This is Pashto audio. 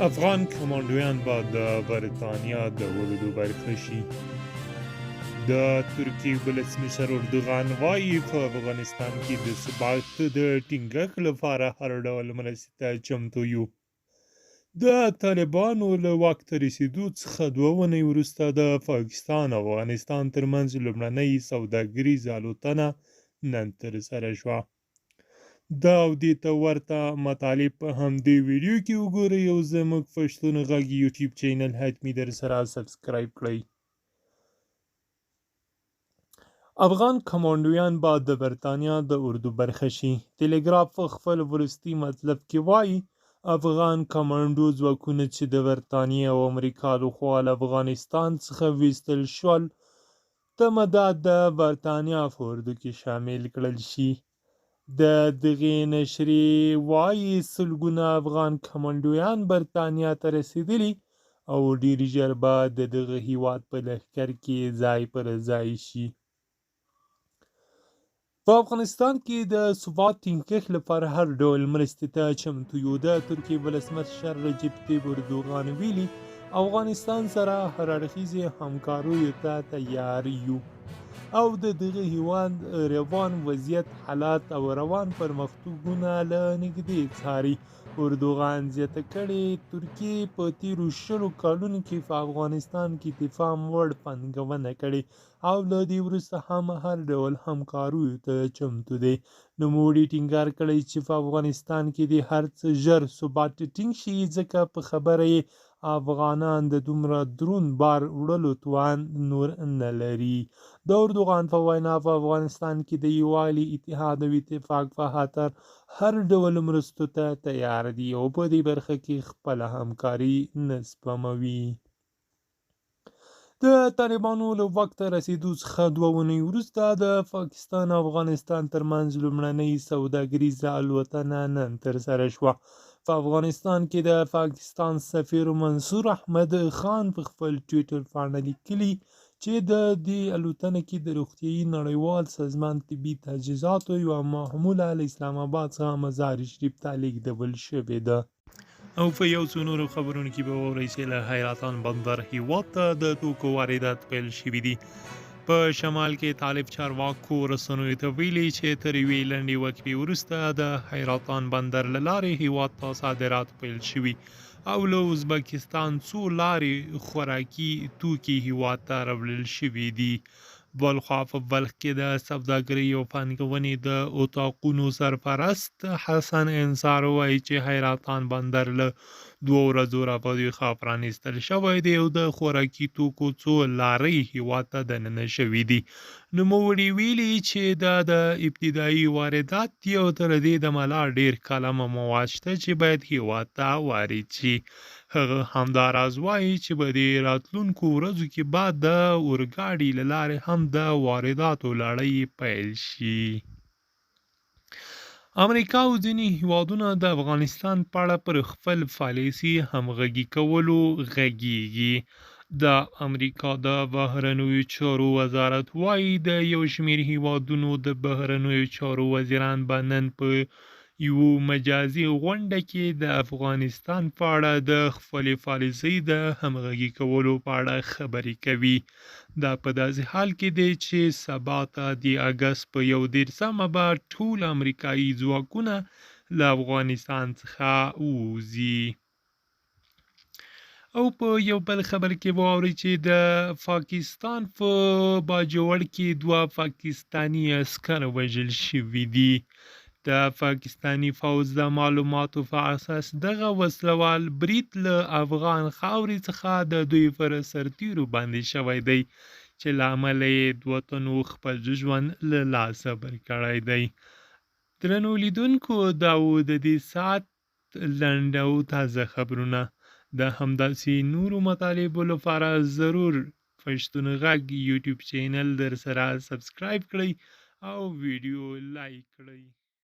افغان کمانډویان به د برتانیا د ولودو برخه شي. د ترکیې ولسمشر اردوغان وایي په افغانستان کې د ثبات د ټینګښت لپاره هر ډول مرستې ته چمتو یو. د طالبانو له واک ته رسیدو څخه 2 اونۍ وروسته د پاکستان او افغانستان ترمنځ لومړنۍ سوداګریزه الوتنه نن ترسره شوه. دا او دې ته ورته مطالب په همدې ویډیو کې وګورئ او زموږ پښتون غږ یوټیوب چینل حتمي در سره سبسکرایب کړئ. افغان کمانډویان به د برتانیا د اردو برخه شي. ټلګراف په خپل وروستي مطلب کې وایي افغان کمانډو ځواکونه چې د برتانیې او امریکا لخوا له افغانستان څخه ویستل شول تمه ده د برتانیا په اردو کې شامل کړل شي. د دغې نشرې وایي سلګونه افغان کمانډویان برتانیا ته رسیدلي او ډیر ژر به د دغه هیواد په لښکر کې ځای پر ځای شي. په افغانستان کې د ثبات ټینګښت لپاره هر ډول مرستې ته چمتو یو. د ترکیې ولسمشر رجب طیب اردوغان ویلي افغانستان سره هر اړخیزې همکاریو ته تیار یو او د دغه هیواد روان وضعیت حالات او روان پرمختګونه له نږدې څاري. اردوغان زیاته کړې ترکیې په تیرو 20 کالونو کې په افغانستان کې دفاع وړ پانګونه کړې او له دې وروسته هم هر ډول همکاریو ته چمتو دی. نوموړي ټینګار کړی چې په افغانستان کې د هر څه ژر ثبات ټینګ شي ځکه په خبره یې افغانان د دومره درون بار وړلو توان نور نه لري. د اردوغان په وینا په افغانستان کې د یووالي، اتحاد او اتفاق په خاطر هر ډول مرستو ته تیار دي او په دې برخه کې خپله همکاري نه سپموي. د طالبانو له واک ته رسیدو څخه 2 اونۍ وروسته د پاکستان او افغانستان ترمنځ لومړنۍ سوداګریزه الوتنه نن ترسره شوه. په افغانستان کې د پاکستان سفیر منصور احمد خان په خپل ټویټر باندې لیکلي چې د دې الوتنه کې د روغتیايي نړیوال سازمان طبي تجهیزاتو یوه محموله له اسلام آباد څخه مزار شریف ته لیږدول شوې ده. او په یو څو نورو خبرونو کې به واورئ چې له حیرتان بندر هیواد ته د توکو واردات پیل شوي دي. په شمال کې طالب چارواکو رسنیو ته ویلي چې تر یوې لنډې وقفې وروسته د حیرتان بندر له لارې هیواد ته صادرات پیل شوي او له ازبکستان څو لارې خوراکي توکي هیواد ته راوړل شوي دي. بلخوا په بلخ کې د سوداګرۍ او پانګونې د اتاقونو سرپرست حسن انصار وایي چې حیرتان بندر له 2 ورځو راپدې ښه پرانیستل شوی دی او د خوراکي توکو څو لارې هیواد ته دننه شوي دي. نوموړي ویلي چې دا د ابتدایي واردات دي او تر دې دمه لا ډیر کلمه مواد شته چې باید هیواد ته وارد شي. هغه همداراز وایي چې په دې راتلونکو ورځو کې بعد د اورګاډي له لارې هم د وارداتو لړۍ پیل شي. امریکا او ځینې هیوادونه د افغانستان په اړه پر خپل پالیسي همغږي کولو غږیږي. د امریکا د بهرنیو چارو وزارت وایي د یو شمېر هیوادونو د بهرنیو چارو وزیران به نن په یو مجازي غونډه کې د افغانستان په اړه د خپلې پالیسۍ د همغږي کولو په اړه خبرې کوي. دا په داسې حال کې دی چې سبا ته د اګست په 11 به ټول امریکایي ځواکونه له افغانستان څخه ووځي. او په یو بل خبر کې واورئ چې د پاکستان په باجوړ کې 2 پاکستانی عسکر وژل شوي دي. د پاکستانی فوج د معلوماتو په اساس دغه وسلوال برید له افغان خاورې څخه د دوی پر سرتیرو باندې شوی دی چې له امله یې 2 تنو خپل ژوند له لاسه ورکړی دی. درنو لیدونکو دا و د دې ساعت لنډ او تازه خبرونه. د همداسې نورو مطالبو لپاره ضرور پښتون غږ یوټیوب چینل در سره سبسکرایب کړئ او ویډیو لایک کړئ.